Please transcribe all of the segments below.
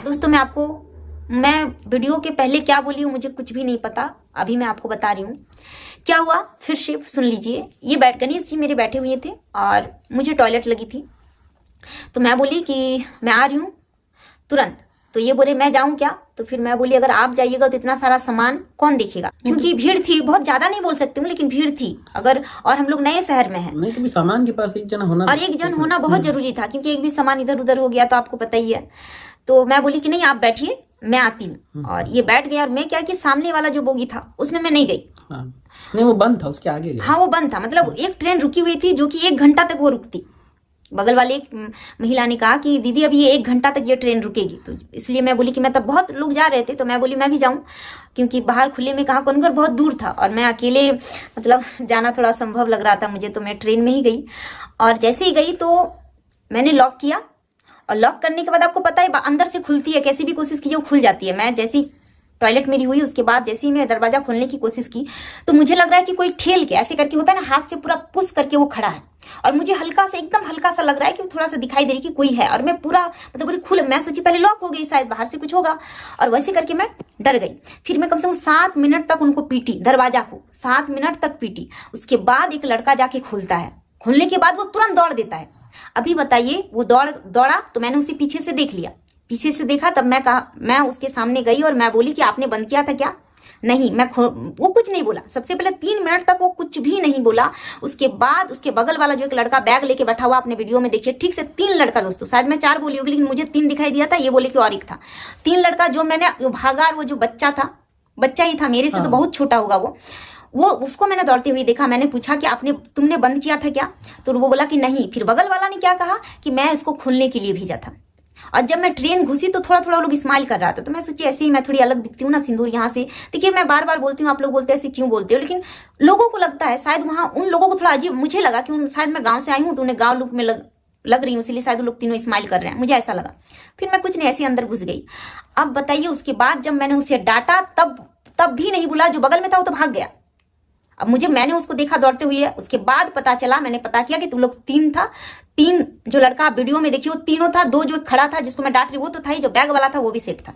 दोस्तों मैं वीडियो के पहले क्या बोली हूँ मुझे कुछ भी नहीं पता, अभी मैं आपको बता रही हूँ क्या हुआ। फिर से सुन लीजिए। ये गणेश जी मेरे बैठे हुए थे और मुझे टॉयलेट लगी थी, तो मैं बोली कि मैं आ रही हूँ तुरंत। तो ये बोले मैं जाऊं क्या, तो फिर मैं बोली अगर आप जाइएगा तो इतना सारा सामान कौन देखेगा, क्योंकि भीड़ थी, बहुत ज्यादा नहीं बोल सकती हूँ लेकिन भीड़ थी अगर, और हम लोग नए शहर में हैं। नहीं तो भी सामान के पास एक जना होना, और एक जन होना बहुत जरूरी था, क्योंकि एक भी सामान इधर उधर हो गया तो आपको पता ही है। तो मैं बोली कि नहीं आप बैठिए मैं आती हूँ, और ये बैठ गया। और मैं क्या कि सामने वाला जो बोगी था उसमें मैं नहीं गई। हाँ। नहीं वो बंद था, उसके आगे गया। हाँ वो बंद था, मतलब एक ट्रेन रुकी हुई थी जो कि 1 घंटा तक वो रुकती। बगल वाले एक महिला ने कहा कि दीदी अभी ये 1 घंटा तक ये ट्रेन रुकेगी, तो इसलिए मैं बोली कि मैं तब बहुत लोग जा रहे थे तो मैं बोली मैं भी जाऊं, क्योंकि बाहर खुले में कहा कौन, बहुत दूर था और मैं अकेले मतलब जाना थोड़ा संभव लग रहा था मुझे, तो मैं ट्रेन में ही गई। और जैसे ही गई तो मैंने लॉक किया, और लॉक करने के बाद आपको पता है अंदर से खुलती है, कैसी भी कोशिश कीजिए वो खुल जाती है। मैं जैसी टॉयलेट मेरी हुई उसके बाद जैसे ही मैं दरवाजा खोलने की कोशिश की तो मुझे लग रहा है कि कोई ठेल के ऐसे करके होता है ना, हाथ से पूरा पुश करके वो खड़ा है, और मुझे हल्का सा एकदम हल्का सा लग रहा है कि थोड़ा सा दिखाई दे रही कि कोई है। और मैं पूरा मतलब पूरी खुल, मैं सोची पहले लॉक हो गई शायद बाहर से कुछ होगा, और वैसे करके मैं डर गई। फिर मैं कम से कम 7 मिनट तक उनको पीटी, दरवाजा को 7 मिनट तक पीटी। उसके बाद एक लड़का जाके खोलता है, खोलने के बाद वो तुरंत दौड़ देता है। अभी बताइए वो दौड़ा तो मैंने उसे पीछे से देख लिया, पीछे से देखा तब मैं उसके सामने गई और मैं बोली कि आपने बंद किया था क्या। नहीं वो कुछ नहीं बोला। सबसे पहले 3 मिनट तक वो कुछ भी नहीं बोला। उसके बाद उसके बगल वाला जो एक लड़का बैग लेके बैठा हुआ, आपने वीडियो में देखिए ठीक से 3 लड़का, दोस्तों शायद मैं 4 बोली होगी लेकिन मुझे 3 दिखाई दिया था, ये बोले कि और एक था। 3 लड़का जो मैंने भागा, वो जो बच्चा था, बच्चा ही था मेरे से तो बहुत छोटा होगा वो उसको मैंने दौड़ते हुए देखा। मैंने पूछा कि तुमने बंद किया था क्या, तो वो बोला कि नहीं। फिर बगल वाला ने क्या कहा कि मैं इसको खोलने के लिए भेजा था। और जब मैं ट्रेन घुसी तो थोड़ा थोड़ा लोग स्माइल कर रहा था, तो मैं सोची ऐसे ही मैं थोड़ी अलग दिखती हूँ ना, सिंदूर यहाँ से। देखिए मैं बार बार बोलती हूँ, आप लोग बोलते हैं ऐसे क्यों बोलते हो, लेकिन लोगों को लगता है शायद वहाँ उन लोगों को थोड़ा अजीब, मुझे लगा कि शायद मैं गाँव से आई हूँ तो उन्हें गाँव लुक में लग रही हूँ, इसलिए शायद वो लोग तीनों स्माइल कर रहे हैं, मुझे ऐसा लगा। फिर मैं कुछ नहीं, ऐसे अंदर घुस गई। अब बताइए उसके बाद जब मैंने उसे डांटा तब भी नहीं बोला, जो बगल में था वो तो भाग गया। अब मैंने उसको देखा दौड़ते हुए, उसके बाद पता चला, मैंने पता किया कि तुम लोग 3 था। 3 जो लड़का आप वीडियो में देखिए वो तीनों था। 2 जो खड़ा था जिसको मैं डांट रही वो तो था ही, जो बैग वाला था वो भी सेट था।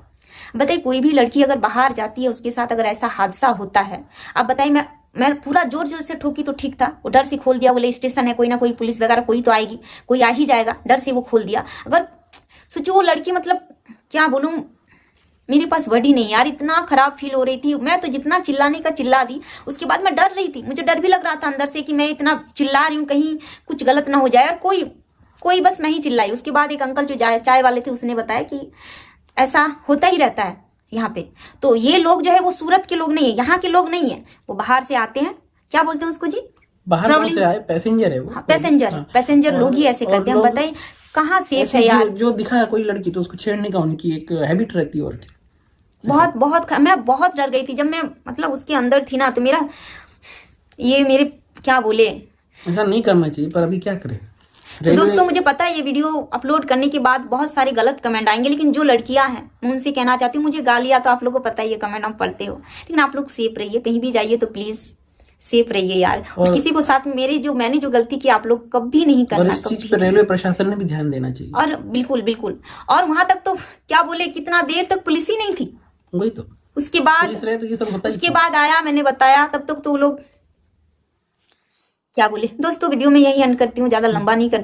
बताइए कोई भी लड़की अगर बाहर जाती है उसके साथ अगर ऐसा हादसा होता है, अब बताइए मैं पूरा जोर जोर से ठोकी तो ठीक था, वो डर से खोल दिया। बोले स्टेशन है, कोई ना कोई पुलिस वगैरह कोई तो आएगी, कोई आ ही जाएगा, डर से वो खोल दिया। अगर सोचो वो लड़की, मतलब क्या बोलूं, मेरे पास वर्ड ही नहीं यार, इतना खराब फील हो रही थी। मैं तो जितना चिल्लाने का चिल्ला दी, उसके बाद मैं डर रही थी, मुझे डर भी लग रहा था अंदर से कि मैं इतना चिल्ला रही हूँ कहीं कुछ गलत ना हो जाए। और कोई बस मैं ही चिल्लाई। उसके बाद एक अंकल जो चाय वाले थे उसने बताया कि ऐसा होता ही रहता है यहाँ पे। तो ये लोग जो है वो सूरत के लोग नहीं है, यहाँ के लोग नहीं है, वो बाहर से आते हैं, क्या बोलते हैं उसको जी, बाहर से आए पैसेंजर है वो। हाँ, पैसेंजर लोग ही ऐसे करते हैं। हम बताइए कहाँ सेफ है यार। जो दिखा कोई लड़की तो उसको छेड़ने का उनकी एक हैबिट रहती है। और मैं बहुत डर गई थी जब मैं मतलब उसके अंदर थी ना, तो मेरे क्या बोले, ऐसा नहीं करना चाहिए, पर अभी क्या करें। तो दोस्तों मुझे पता है ये वीडियो अपलोड करने के बाद बहुत सारे गलत कमेंट आएंगे, लेकिन जो लड़कियां हैं मैं उनसे कहना चाहती हूँ, मुझे गालियां तो आप लोगों को पता ही है, कमेंट आप पढ़ते हो, लेकिन आप लोग सेफ रहिए, कहीं भी जाइए तो प्लीज सेफ रहिए यार। और किसी को साथ मैंने जो गलती की आप लोग कभी नहीं करना। इस चीज पर रेलवे प्रशासन ने भी ध्यान देना चाहिए। और बिल्कुल। और वहां तक तो क्या बोले, कितना देर तक पुलिस ही नहीं थी, वही तो। उसके बाद तो ये सब होता उसके बाद आया, मैंने बताया, तब तक तो लोग क्या बोले। दोस्तों वीडियो में यही एंड करती हूँ, ज्यादा लंबा नहीं करती।